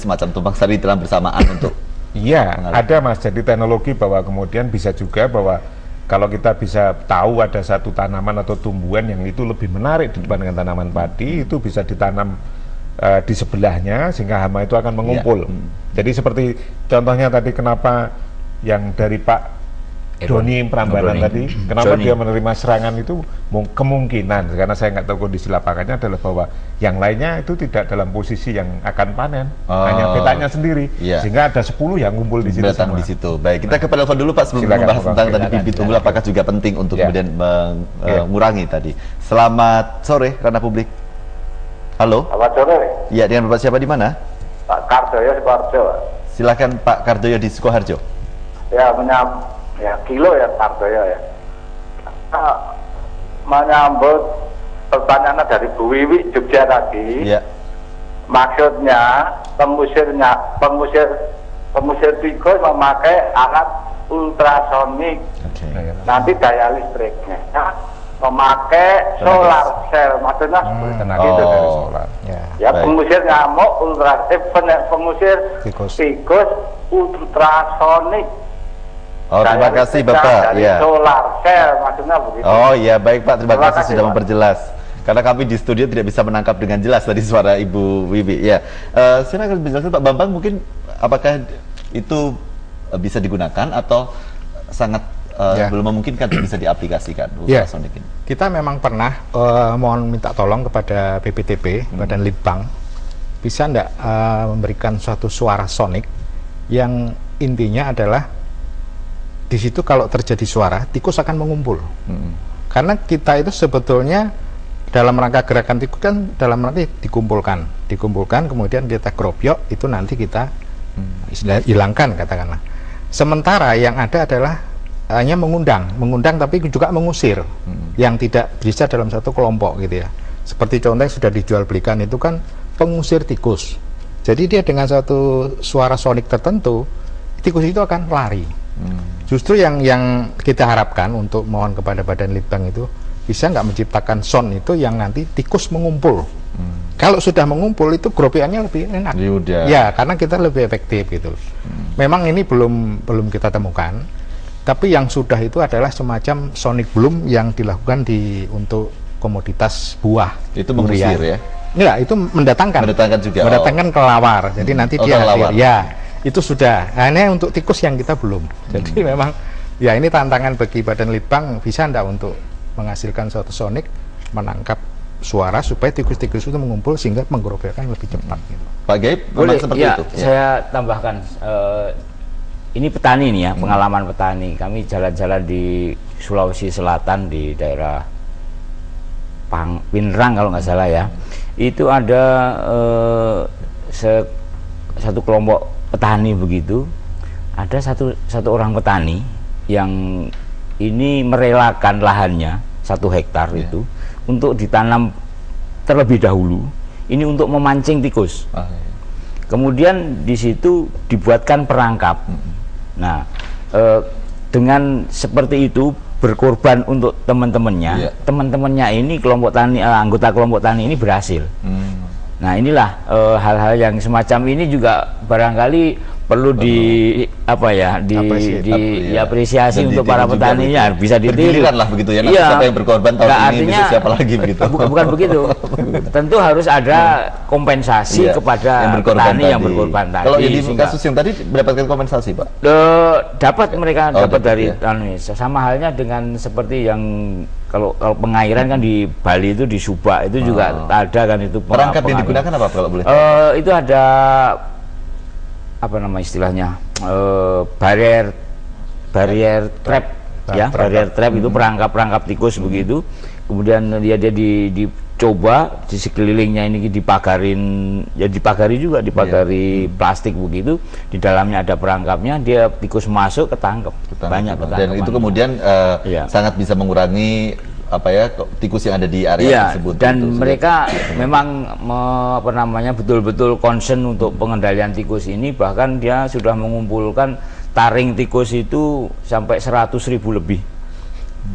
semacam tumpang sari dalam bersamaan untuk iya, ada Mas. Jadi teknologi bahwa kemudian bisa juga bahwa kalau kita bisa tahu ada satu tanaman atau tumbuhan yang itu lebih menarik dibandingkan tanaman padi, itu bisa ditanam di sebelahnya sehingga hama itu akan mengumpul. Jadi seperti contohnya tadi kenapa yang dari Pak Doni Prambanan tadi, kenapa dia menerima serangan itu kemungkinan, karena saya nggak tahu kondisi lapangannya, adalah bahwa yang lainnya itu tidak dalam posisi yang akan panen, hanya petanya sendiri, sehingga ada 10 yang ngumpul di situ. Di situ. Baik, kita ke telepon dulu Pak sebelum membahas tentang tadi bibit unggul, apakah juga penting untuk kemudian mengurangi tadi. Selamat sore, Ranah Publik. Halo. Selamat sore. Iya, dengan Bapak siapa di mana? Pak Kardoyo Sukoharjo. Silakan Pak Kardoyo di Sukoharjo. Ya kilo ya Kardoyo ya. Menyambut pertanyaan dari Bu Wiwi Jogja tadi. Iya. Maksudnya pengusir tikus memakai alat ultrasonik. Nanti daya listriknya memakai solar cell, maksudnya tenaga itu dari solar. Ya pengusir nyamuk pengusir tikus ultrasonik. Oh, terima kasih Bapak. Dari solar cell, maksudnya begitu. Oh iya, baik Pak, terima kasih sudah memperjelas. Karena kami di studio tidak bisa menangkap dengan jelas tadi suara Ibu Wiwi. Ya, silakan menjelaskan Pak Bambang, mungkin apakah itu bisa digunakan atau sangat belum memungkinkan bisa diaplikasikan ultrasonic ini? Kita memang pernah mohon minta tolong kepada BPTP, Badan Litbang, bisa enggak memberikan suatu suara sonik yang intinya adalah di situ kalau terjadi suara, tikus akan mengumpul. Karena kita itu sebetulnya dalam rangka gerakan tikus kan dalam rangka dikumpulkan, kemudian kita kerobyok, itu nanti kita hilangkan katakanlah. Sementara yang ada adalah hanya mengundang tapi juga mengusir, yang tidak bisa dalam satu kelompok gitu ya. Seperti contoh yang sudah dijual belikan itu kan pengusir tikus. Jadi dia dengan satu suara sonik tertentu, tikus itu akan lari. Justru yang kita harapkan untuk mohon kepada Badan Litbang itu bisa nggak menciptakan sound itu yang nanti tikus mengumpul. Kalau sudah mengumpul itu gropeannya lebih enak. Ya, karena kita lebih efektif gitu. Memang ini belum kita temukan, tapi yang sudah itu adalah semacam sonic bloom yang dilakukan untuk komoditas buah. Itu mengusir ya? Enggak, itu mendatangkan juga. Mendatangkan kelawar. Jadi nanti dia hadir. Ya. Itu sudah, hanya untuk tikus yang kita belum. Jadi memang ya ini tantangan bagi Badan Litbang, bisa enggak untuk menghasilkan suatu sonik menangkap suara supaya tikus-tikus itu mengumpul sehingga penggrobekan lebih cepat gitu. Pak Gaib, boleh seperti ya, itu. Saya tambahkan ini petani nih ya, pengalaman petani. Kami jalan-jalan di Sulawesi Selatan di daerah Pinrang kalau nggak salah ya. Itu ada satu kelompok petani begitu, ada satu orang petani yang ini merelakan lahannya 1 hektar itu untuk ditanam terlebih dahulu, ini untuk memancing tikus. Kemudian di situ dibuatkan perangkap. Nah, dengan seperti itu berkorban untuk teman-temannya, teman-temannya ini kelompok tani, anggota kelompok tani ini berhasil. Nah inilah hal-hal yang semacam ini juga barangkali perlu diapresiasi untuk para petaninya, bisa ditiru lah begitu ya. Nanti siapa yang berkorban tahun ini, siapa lagi begitu. Bukan begitu. Tentu harus ada kompensasi kepada petani yang berkorban tadi. Kalau di kasus yang tadi mendapatkan kompensasi, Pak? Dapat mereka dapat dari sama halnya dengan seperti yang kalau pengairan kan di Bali itu di Subak itu juga ada kan itu. Perangkap yang digunakan apa kalau boleh? Itu ada apa nama istilahnya, barrier trap ya, barrier trap itu perangkap tikus begitu. Kemudian dia dicoba di sekelilingnya ini dipagari plastik begitu, di dalamnya ada perangkapnya, dia tikus masuk ketangkep. Banyak ketangkep. Dan itu kemudian sangat bisa mengurangi tikus yang ada di area tersebut. Dan mereka memang betul-betul concern untuk pengendalian tikus ini, bahkan dia sudah mengumpulkan taring tikus itu sampai 100.000 lebih.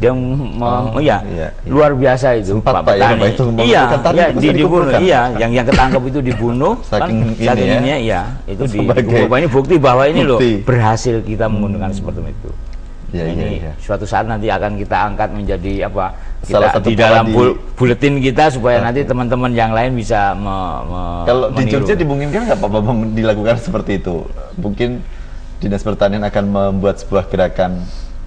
Dia luar biasa itu Sempat, Pak Petani. Pak, itu Iya, itu dibunuh. Iya, yang ketangkap itu dibunuh. Saking ini itu dikumpul. Ini bukti bahwa ini loh berhasil kita menggunakan seperti itu. Ini suatu saat nanti akan kita angkat menjadi apa? Kita di dalam buletin kita supaya nanti teman-teman yang lain bisa kalau di Jogja dimungkinkan nggak Pak Bambang dilakukan seperti itu? Mungkin Dinas Pertanian akan membuat sebuah gerakan.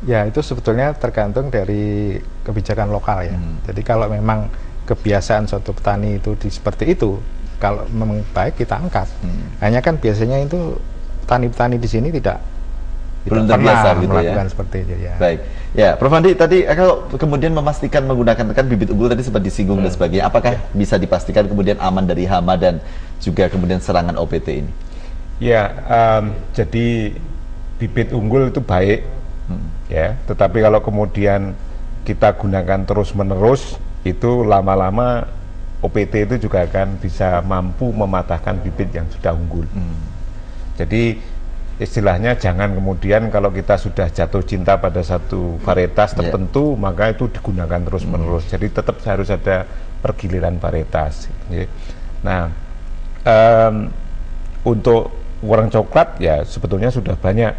Ya, itu sebetulnya tergantung dari kebijakan lokal ya. Jadi kalau memang kebiasaan suatu petani itu seperti itu, kalau memang baik kita angkat. Hanya kan biasanya itu petani-petani di sini tidak belum terbiasa gitu melakukan ya. Seperti itu ya. Baik. Ya, Prof Andi tadi kalau kemudian memastikan menggunakan kan bibit unggul tadi sempat disinggung dan sebagainya, apakah bisa dipastikan kemudian aman dari hama dan juga kemudian serangan OPT ini? Ya, jadi bibit unggul itu baik, ya. Tetapi kalau kemudian kita gunakan terus-menerus, itu lama-lama OPT itu juga akan bisa mampu mematahkan bibit yang sudah unggul. Jadi istilahnya jangan kemudian kalau kita sudah jatuh cinta pada satu varietas tertentu, maka itu digunakan terus-menerus. Jadi tetap harus ada pergiliran varietas. Nah, untuk warna coklat ya sebetulnya sudah banyak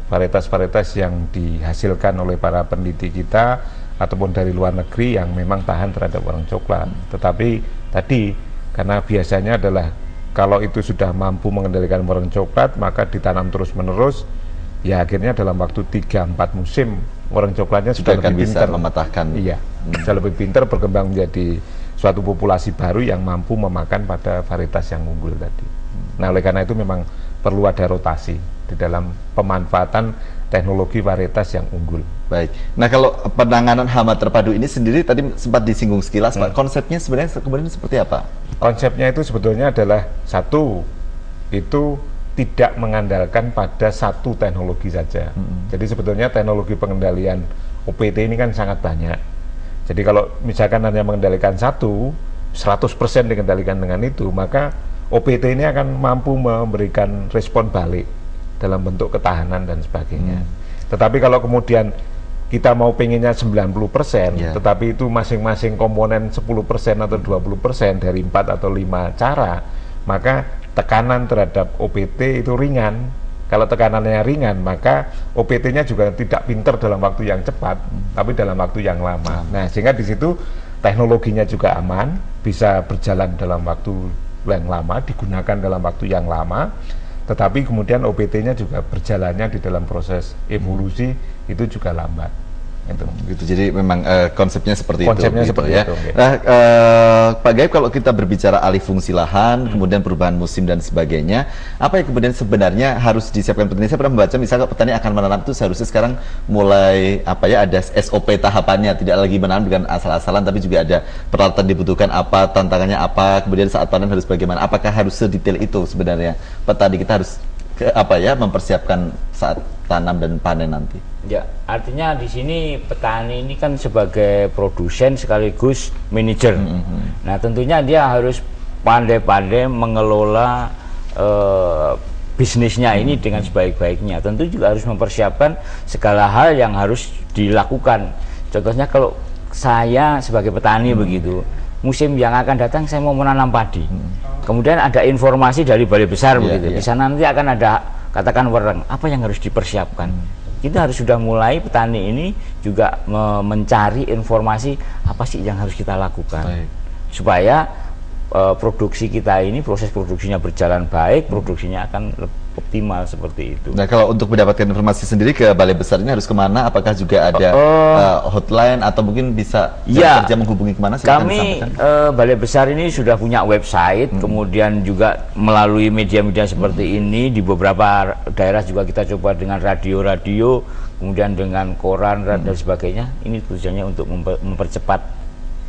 varietas-varietas yang dihasilkan oleh para peneliti kita ataupun dari luar negeri yang memang tahan terhadap warna coklat. Tetapi tadi karena biasanya adalah kalau itu sudah mampu mengendalikan warna coklat, maka ditanam terus-menerus, ya akhirnya dalam waktu 3-4 musim warna coklatnya sudah lebih bisa pintar mematahkan. Iya, sudah lebih pintar berkembang menjadi suatu populasi baru yang mampu memakan pada varietas yang unggul tadi. Nah, oleh karena itu memang perlu ada rotasi di dalam pemanfaatan teknologi varietas yang unggul. Baik. Nah, kalau penanganan hama terpadu ini sendiri tadi sempat disinggung sekilas, Pak. Konsepnya sebenarnya kemudian seperti apa? Konsepnya itu sebetulnya adalah satu, itu tidak mengandalkan pada satu teknologi saja. Jadi sebetulnya teknologi pengendalian OPT ini kan sangat banyak. Jadi kalau misalkan hanya mengendalikan satu, 100% dikendalikan dengan itu, maka OPT ini akan mampu memberikan respon balik dalam bentuk ketahanan dan sebagainya. Tetapi kalau kemudian kita mau pengennya 90%, tetapi itu masing-masing komponen 10% atau 20% dari 4 atau 5 cara, maka tekanan terhadap OPT itu ringan. Kalau tekanannya ringan, maka OPT-nya juga tidak pinter dalam waktu yang cepat, tapi dalam waktu yang lama. Nah, sehingga di situ teknologinya juga aman, bisa berjalan dalam waktu yang lama, digunakan dalam waktu yang lama, tetapi kemudian OPT-nya juga berjalannya di dalam proses evolusi itu juga lambat. Gitu. Jadi memang konsepnya seperti konsepnya itu. Seperti ya. itu, okay. Nah, Pak Gaib, kalau kita berbicara alih fungsi lahan, kemudian perubahan musim dan sebagainya, apa yang kemudian sebenarnya harus disiapkan petani? Saya pernah membaca misalnya petani akan menanam itu seharusnya sekarang mulai ada SOP tahapannya, tidak lagi menanam dengan asal-asalan, tapi juga ada peralatan dibutuhkan apa, tantangannya apa, kemudian saat panen harus bagaimana? Apakah harus sedetail itu sebenarnya petani kita harus mempersiapkan saat tanam dan panen nanti? Ya, artinya di sini petani ini kan sebagai produsen sekaligus manajer. Nah, tentunya dia harus pandai-pandai mengelola bisnisnya ini dengan sebaik-baiknya. Tentu juga harus mempersiapkan segala hal yang harus dilakukan. Contohnya kalau saya sebagai petani begitu, musim yang akan datang saya mau menanam padi. Kemudian ada informasi dari Balai Besar begitu. Di sana nanti akan ada katakan wereng, apa yang harus dipersiapkan. Kita harus sudah mulai petani ini juga mencari informasi apa sih yang harus kita lakukan. Supaya produksi kita ini, proses produksinya berjalan baik, produksinya akan optimal seperti itu. Nah, kalau untuk mendapatkan informasi sendiri ke Balai Besar ini harus kemana? Apakah juga ada hotline atau mungkin bisa kerja menghubungi kemana? Kami Balai Besar ini sudah punya website, kemudian juga melalui media-media seperti ini di beberapa daerah juga kita coba dengan radio-radio, kemudian dengan koran dan sebagainya. Ini tujuannya untuk mempercepat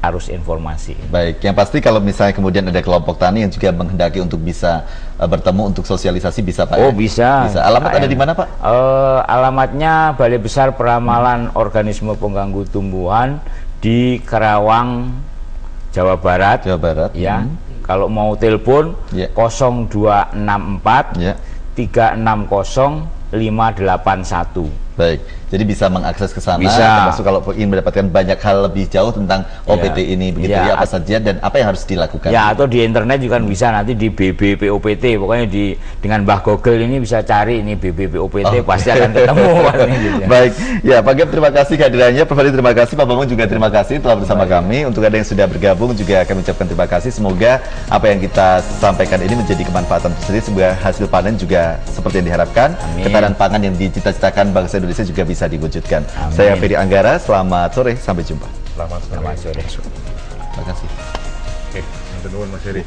arus informasi. Baik, yang pasti kalau misalnya kemudian ada kelompok tani yang juga menghendaki untuk bisa bertemu untuk sosialisasi, bisa Pak? Oh, bisa. Alamat ada di mana Pak? Alamatnya Balai Besar Peramalan Organisme Pengganggu Tumbuhan di Karawang, Jawa Barat. Jawa Barat. Ya. Kalau mau telepon 0264 360 581. Baik. Jadi bisa mengakses ke sana, Bisa. termasuk kalau ingin mendapatkan banyak hal lebih jauh tentang OPT ini, begitu Ya. ya, apa saja dan apa yang harus dilakukan. Ya, atau di internet juga bisa nanti di BBPOPT, pokoknya dengan Mbah Google ini bisa cari ini BBPOPT, pasti akan ketemu. Gitu ya. Baik, ya Pak Gep, terima kasih kehadirannya, Prof. Hadi terima kasih, Pak Bambang juga terima kasih telah bersama kami. Untuk Anda yang sudah bergabung juga kami ucapkan terima kasih. Semoga apa yang kita sampaikan ini menjadi kemanfaatan sendiri, semoga hasil panen juga seperti yang diharapkan. Amin. Ketahanan pangan yang dicita-citakan bangsa Indonesia juga bisa diwujudkan. Amin. Saya Ferry Anggara, selamat sore, sampai jumpa. Selamat sore. Terima kasih. Oke, nanti nuwun Mas Heri.